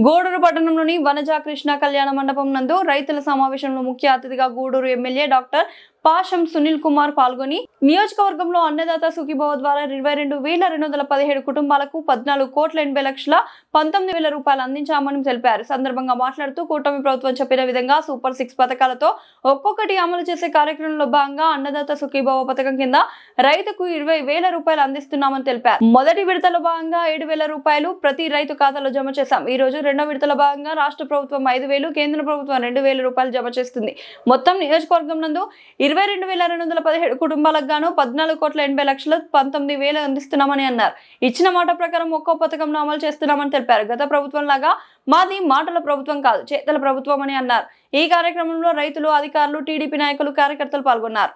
గూడూరు పట్టణంలోని వనజ కృష్ణ కళ్యాణ మండపం నందు రైతుల సమావేశంలో ముఖ్య అతిథిగా గూడూరు ఎమ్మెల్యే డాక్టర్ పాషం సునీల్ కుమార్ పాల్గొని నియోజకవర్గంలో అన్నదాత సుఖీభవ ద్వారా 22,217 కుటుంబాలకు 14,80,19,000 రూపాయలు అందించామని తెలిపారు. సందర్భంగా మాట్లాడుతూ కూటమి ప్రభుత్వం చెప్పిన విధంగా సూపర్ 6 పథకాలతో ఒక్కొక్కటి అమలు చేసే కార్యక్రమంలో భాగంగా అన్నదాత సుఖీభవ పథకం కింద రైతుకు 20,000 రూపాయలు అందిస్తున్నామని తెలిపారు. మొదటి విడతలో భాగంగా 7,000 రూపాయలు ప్రతి రైతు ఖాతాలో జమ చేశాం. ఈ రోజు రెండో విడతలో భాగంగా రాష్ట్ర ప్రభుత్వం 5,000, కేంద్ర ప్రభుత్వం 2,000 రూపాయలు జమ చేస్తుంది. మొత్తం నియోజకవర్గం నందు 22,217 కుటుంబాలకు గాను 14,80,19,000 అందిస్తున్నామని అన్నారు. ఇచ్చిన మాట ప్రకారం ఒక్కో పథకంను అమలు చేస్తున్నామని తెలిపారు. గత ప్రభుత్వం లాగా మాది మాటల ప్రభుత్వం కాదు, చేతల ప్రభుత్వం అని అన్నారు. ఈ కార్యక్రమంలో రైతులు, అధికారులు, టీడీపీ నాయకులు, కార్యకర్తలు పాల్గొన్నారు.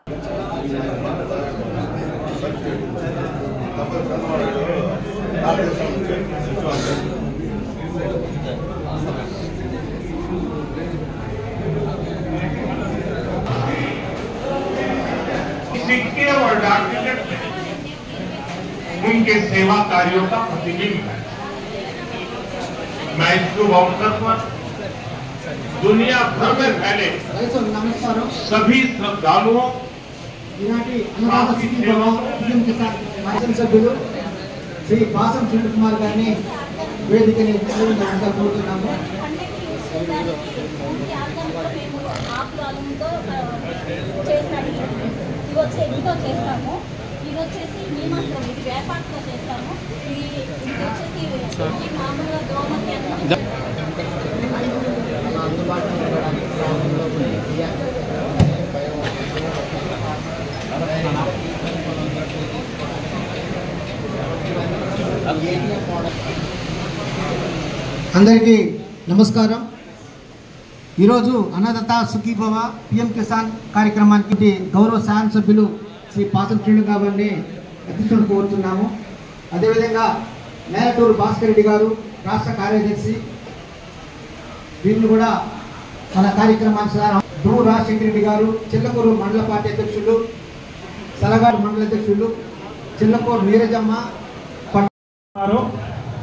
सिक्के और डाक टिकट उनके सेवा कार्यों का प्रतिबिंब है। मैं इस शुभ अवसर पर दुनिया भर में फैले सभी श्रद्धालुओं సభ్యులు శ్రీ పాసం సునీల్ కుమార్ గారిని వేదికని కోరుతున్నాము. చేస్తాము. ఇది వచ్చేసి మేము అసలు ఇది వ్యాపారంతో చేస్తాము. ఇది వచ్చేసి మామూలుగా గవర్నమెంట్ అందరికీ నమస్కారం. ఈరోజు అన్నదాత సుఖీభవ పిఎం కిసాన్ కార్యక్రమానికి గౌరవ శాసనసభ్యులు శ్రీ పాసం సునీల్ గారిని అధ్యక్షులను కోరుతున్నాము. అదేవిధంగా నేలటూరు భాస్కర్ రెడ్డి గారు రాష్ట్ర కార్యదర్శి, వీళ్ళు కూడా మన కార్యక్రమానికి ధ్రువ రాజశేఖర రెడ్డి గారు, చిల్లకూరు మండల పార్టీ అధ్యక్షులు, సలగాడు మండల అధ్యక్షులు, చిల్లకూరు నీరజమ్మ.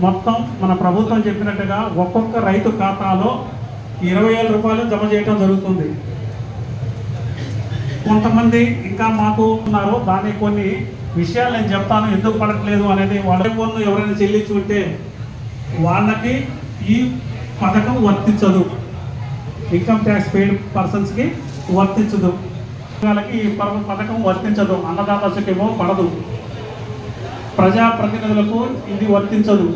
మొత్తం మన ప్రభుత్వం చెప్పినట్టుగా ఒక్కొక్క రైతు ఖాతాలో 20,000 రూపాయలు జమ చేయడం జరుగుతుంది. కొంతమంది ఇంకా మాకు ఉన్నారు, దాని కొన్ని విషయాలు నేను చెప్తాను ఎందుకు పడట్లేదు అనేది. వాళ్ళ పన్ను ఎవరైనా చెల్లించి ఉంటే వాళ్ళకి ఈ పథకం వర్తించదు. ఇన్కమ్ ట్యాక్స్ పెయిడ్ పర్సన్స్కి వర్తించదు. వాళ్ళకి ఈ పథకం వర్తించదు. అన్నదాత సుఖీభవ పడదు. ప్రజాప్రతినిధులకు ఇది వర్తించదు.